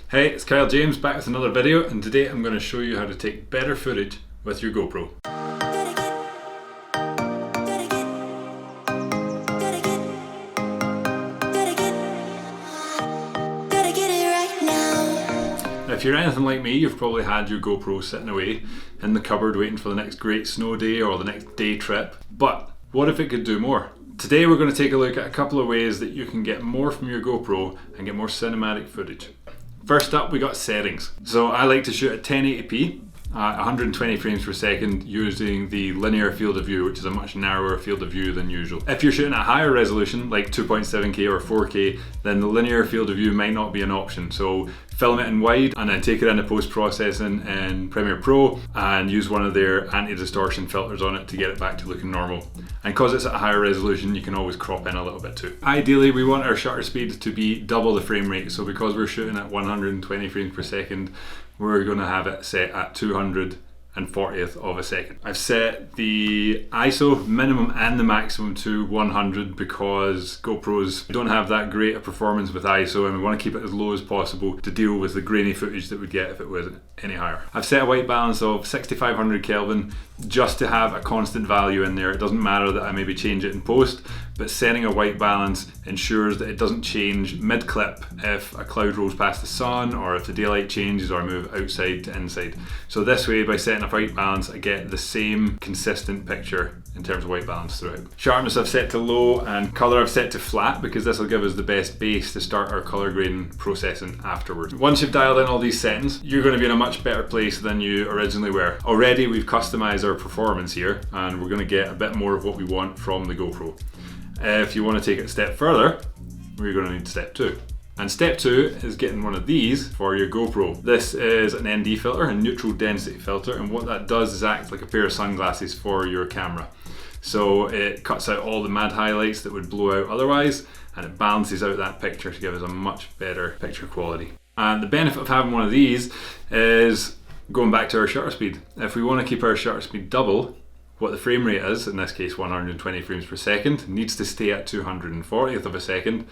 Hey, it's Kyle James back with another video, and today I'm going to show you how to take better footage with your GoPro. Now, if you're anything like me, you've probably had your GoPro sitting away in the cupboard waiting for the next great snow day or the next day trip. But what if it could do more? Today we're going to take a look at a couple of ways that you can get more from your GoPro and get more cinematic footage. First up, we got settings. So I like to shoot at 1080p at 120 frames per second using the linear field of view, which is a much narrower field of view than usual. If you're shooting at higher resolution, like 2.7K or 4K, then the linear field of view might not be an option. So film it in wide and then take it into post-processing in Premiere Pro and use one of their anti-distortion filters on it to get it back to looking normal. And because it's at a higher resolution, you can always crop in a little bit too. Ideally, we want our shutter speed to be double the frame rate. So because we're shooting at 120 frames per second, we're going to have it set at 240th of a second. I've set the ISO minimum and the maximum to 100 because GoPros don't have that great a performance with ISO, and we want to keep it as low as possible to deal with the grainy footage that we'd get if it was any higher. I've set a white balance of 6500 Kelvin just to have a constant value in there. It doesn't matter that I maybe change it in post, but setting a white balance ensures that it doesn't change mid-clip if a cloud rolls past the sun or if the daylight changes or I move outside to inside. So this way, by setting a white balance, I get the same consistent picture in terms of white balance throughout. Sharpness I've set to low and colour I've set to flat because this will give us the best base to start our colour grading processing afterwards. Once you've dialed in all these settings, you're going to be in a much better place than you originally were. Already we've customised our performance here and we're going to get a bit more of what we want from the GoPro. If you want to take it a step further, we're going to need step 2. And step 2 is getting one of these for your GoPro. This is an ND filter, a neutral density filter, and what that does is act like a pair of sunglasses for your camera. So it cuts out all the mad highlights that would blow out otherwise, and it balances out that picture to give us a much better picture quality. And the benefit of having one of these is going back to our shutter speed. If we want to keep our shutter speed double what the frame rate is, in this case 120 frames per second, needs to stay at 240th of a second.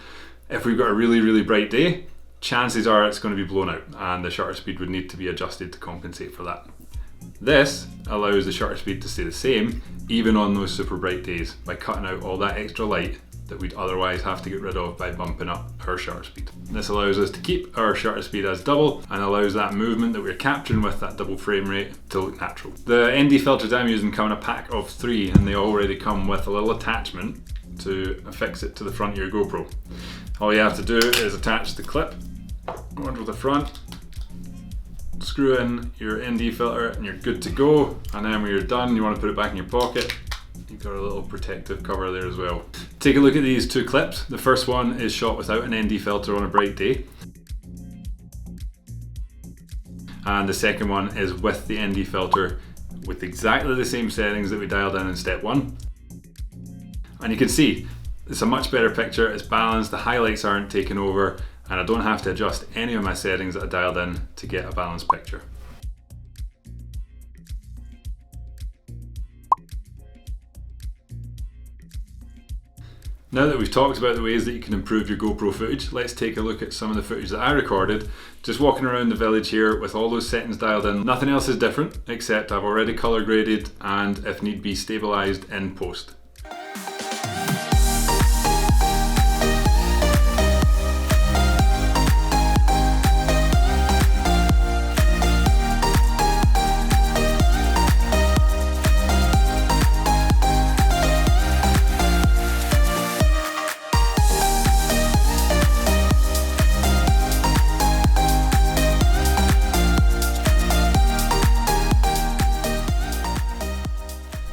If we've got a really bright day, chances are it's going to be blown out and the shutter speed would need to be adjusted to compensate for that. This allows the shutter speed to stay the same even on those super bright days by cutting out all that extra light that we'd otherwise have to get rid of by bumping up our shutter speed. This allows us to keep our shutter speed as double and allows that movement that we're capturing with that double frame rate to look natural. The ND filters I'm using come in a pack of 3 and they already come with a little attachment to affix it to the front of your GoPro. All you have to do is attach the clip onto the front, screw in your ND filter and you're good to go. And then when you're done, you want to put it back in your pocket. You've got a little protective cover there as well. Take a look at these 2 clips. The first one is shot without an ND filter on a bright day. And the second one is with the ND filter with exactly the same settings that we dialed in step 1. And you can see it's a much better picture, it's balanced, the highlights aren't taken over, and I don't have to adjust any of my settings that I dialed in to get a balanced picture. Now that we've talked about the ways that you can improve your GoPro footage, let's take a look at some of the footage that I recorded just walking around the village here with all those settings dialed in. Nothing else is different except I've already colour graded and, if need be, stabilised in post.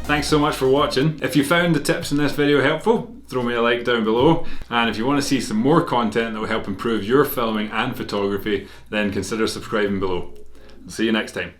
Thanks so much for watching. If you found the tips in this video helpful, throw me a like down below. And if you want to see some more content that will help improve your filming and photography, then consider subscribing below. I'll see you next time.